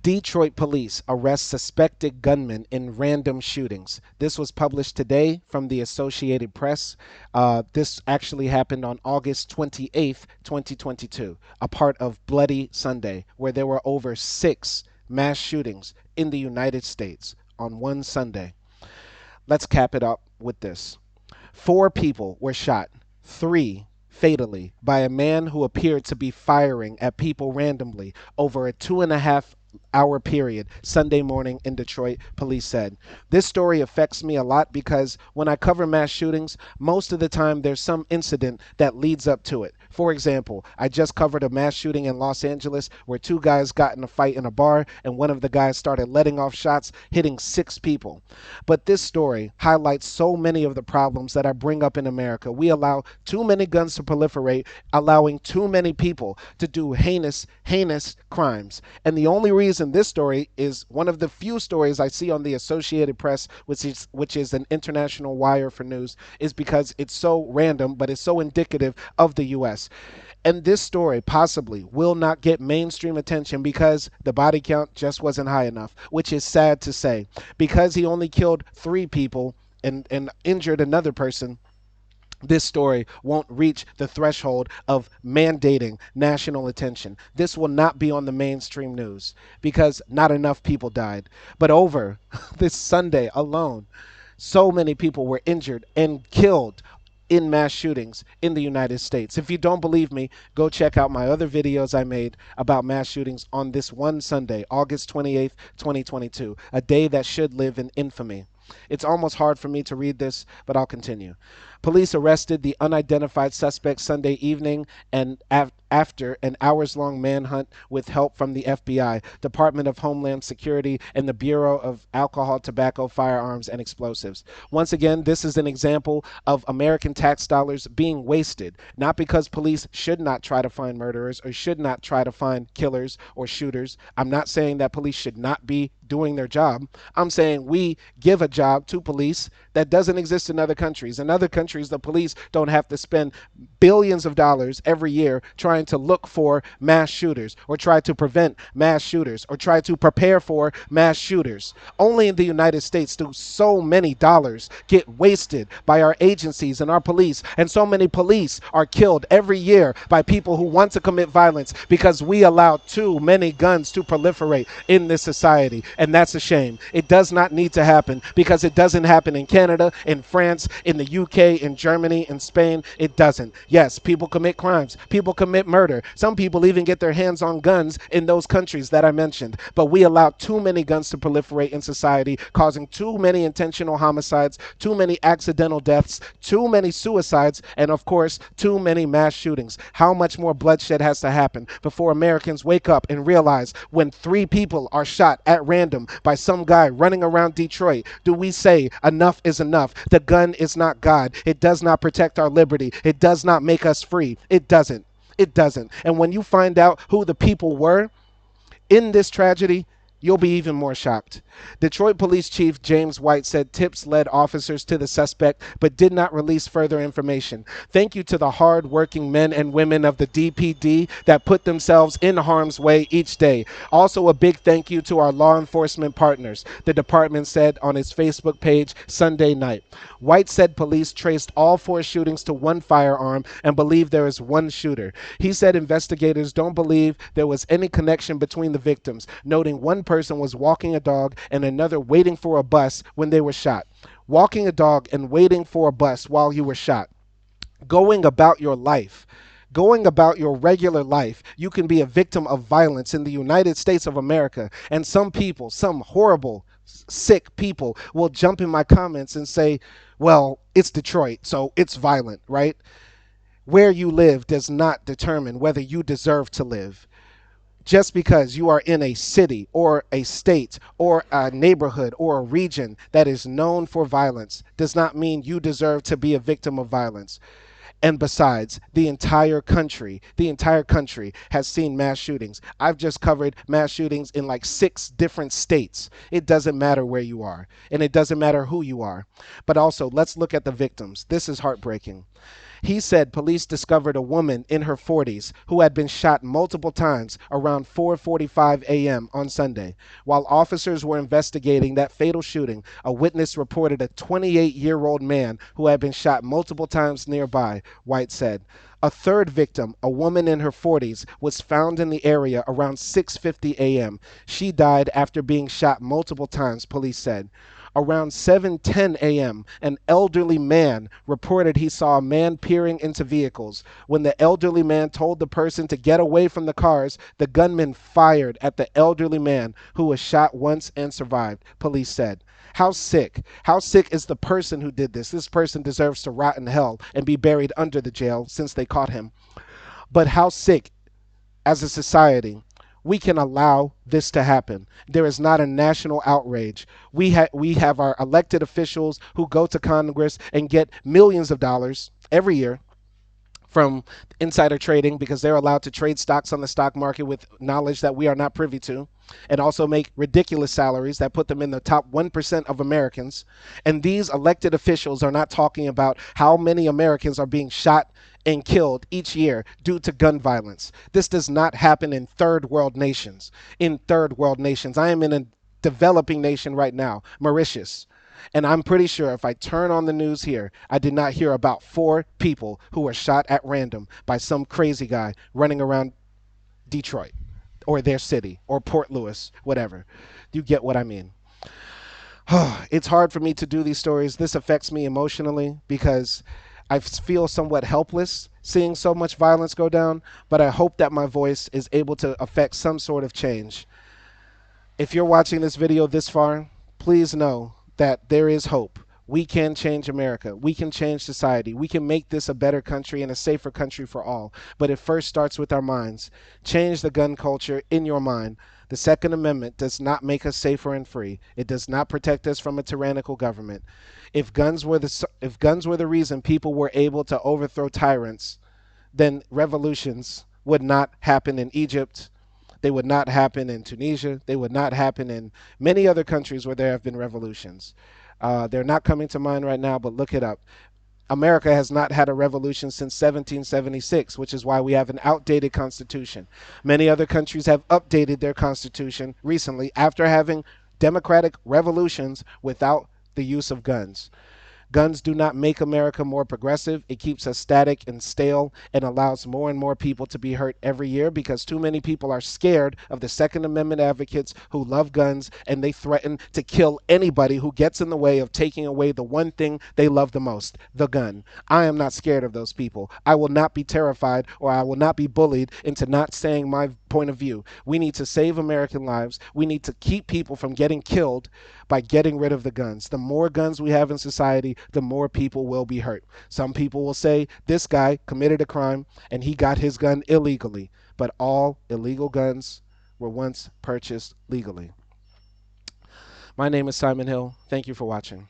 Detroit police arrest suspected gunman in random shootings. This was published today from the Associated Press. This actually happened on August 28th, 2022, a part of Bloody Sunday, where there were over six mass shootings in the United States on one Sunday. Let's cap it up with this. Four people were shot, three fatally, by a man who appeared to be firing at people randomly over a 2.5 hour period Sunday morning in Detroit, police said. This story affects me a lot because when I cover mass shootings, most of the time there's some incident that leads up to it. For example, I just covered a mass shooting in Los Angeles where two guys got in a fight in a bar and one of the guys started letting off shots, hitting six people. But this story highlights so many of the problems that I bring up in America. We allow too many guns to proliferate, allowing too many people to do heinous, heinous crimes. And the only reason this story is one of the few stories I see on the Associated Press, which is an international wire for news, is because it's so random, but it's so indicative of the US. And this story possibly will not get mainstream attention because the body count just wasn't high enough, which is sad to say. Because he only killed three people and injured another person, this story won't reach the threshold of mandating national attention. This will not be on the mainstream news because not enough people died. But over this Sunday alone, so many people were injured and killed in mass shootings in the United States. If you don't believe me, go check out my other videos I made about mass shootings on this one Sunday, August 28th, 2022, a day that should live in infamy. It's almost hard for me to read this, but I'll continue. Police arrested the unidentified suspect Sunday evening and after an hours-long manhunt with help from the FBI, Department of Homeland Security, and the Bureau of Alcohol, Tobacco, Firearms, and Explosives. Once again, this is an example of American tax dollars being wasted, not because police should not try to find murderers or should not try to find killers or shooters. I'm not saying that police should not be doing their job. I'm saying we give a job to police that doesn't exist in other countries. In other countries, the police don't have to spend billions of dollars every year trying to look for mass shooters or try to prevent mass shooters or try to prepare for mass shooters. Only in the United States do so many dollars get wasted by our agencies and our police, and so many police are killed every year by people who want to commit violence because we allow too many guns to proliferate in this society. And that's a shame. It does not need to happen because it doesn't happen in Canada, in France, in the UK, in Germany, in Spain. It doesn't. Yes, people commit crimes. People commit murder. Some people even get their hands on guns in those countries that I mentioned. But we allow too many guns to proliferate in society, causing too many intentional homicides, too many accidental deaths, too many suicides, and of course, too many mass shootings. How much more bloodshed has to happen before Americans wake up and realize when three people are shot at random by some guy running around Detroit, do we say enough is enough? The gun is not God. It does not protect our liberty. It does not make us free. It doesn't. It doesn't. And when you find out who the people were in this tragedy, you'll be even more shocked. Detroit Police Chief James White said tips led officers to the suspect but did not release further information. Thank you to the hard-working men and women of the DPD that put themselves in harm's way each day. Also, a big thank you to our law enforcement partners, the department said on its Facebook page Sunday night. White said police traced all four shootings to one firearm and believe there is one shooter. He said investigators don't believe there was any connection between the victims, noting one person was walking a dog and another waiting for a bus when they were shot. Walking a dog and waiting for a bus while you were shot. Going about your life. Going about your regular life, you can be a victim of violence in the United States of America. And some people, some horrible, sick people will jump in my comments and say, well, it's Detroit, so it's violent, right? Where you live does not determine whether you deserve to live. Just because you are in a city or a state or a neighborhood or a region that is known for violence does not mean you deserve to be a victim of violence. And besides, the entire country has seen mass shootings. I've just covered mass shootings in like 6 different states. It doesn't matter where you are, and it doesn't matter who you are. But also, let's look at the victims. This is heartbreaking. He said police discovered a woman in her 40s who had been shot multiple times around 4:45 a.m. on Sunday. While officers were investigating that fatal shooting, a witness reported a 28-year-old man who had been shot multiple times nearby, White said. A third victim, a woman in her 40s, was found in the area around 6:50 a.m. She died after being shot multiple times, police said. Around 7:10 a.m., an elderly man reported he saw a man peering into vehicles. When the elderly man told the person to get away from the cars, the gunman fired at the elderly man, who was shot once and survived, police said. How sick? How sick is the person who did this? This person deserves to rot in hell and be buried under the jail since they caught him. But how sick as a society we can allow this to happen. There is not a national outrage. We have our elected officials who go to Congress and get millions of dollars every year from insider trading because they're allowed to trade stocks on the stock market with knowledge that we are not privy to, and also make ridiculous salaries that put them in the top 1% of Americans. And these elected officials are not talking about how many Americans are being shot and killed each year due to gun violence. This does not happen in third world nations. In third world nations, I am in a developing nation right now, Mauritius. And I'm pretty sure if I turn on the news here, I did not hear about 4 people who were shot at random by some crazy guy running around Detroit or their city or Port Louis, whatever. You get what I mean. It's hard for me to do these stories. This affects me emotionally because I feel somewhat helpless seeing so much violence go down, but I hope that my voice is able to affect some sort of change. If you're watching this video this far, please know that there is hope. We can change America. We can change society. We can make this a better country and a safer country for all. But it first starts with our minds. Change the gun culture in your mind. The Second Amendment does not make us safer and free. It does not protect us from a tyrannical government. If guns were the reason people were able to overthrow tyrants, then revolutions would not happen in Egypt. They would not happen in Tunisia. They would not happen in many other countries where there have been revolutions. They're not coming to mind right now, but look it up. America has not had a revolution since 1776, which is why we have an outdated constitution. Many other countries have updated their constitution recently after having democratic revolutions without the use of guns. Guns do not make America more progressive. It keeps us static and stale and allows more and more people to be hurt every year because too many people are scared of the Second Amendment advocates who love guns, and they threaten to kill anybody who gets in the way of taking away the one thing they love the most, the gun. I am not scared of those people. I will not be terrified, or I will not be bullied into not saying my point of view. We need to save American lives. We need to keep people from getting killed by getting rid of the guns. The more guns we have in society, the more people will be hurt. Some people will say this guy committed a crime and he got his gun illegally, but all illegal guns were once purchased legally. My name is Simon Hill. Thank you for watching.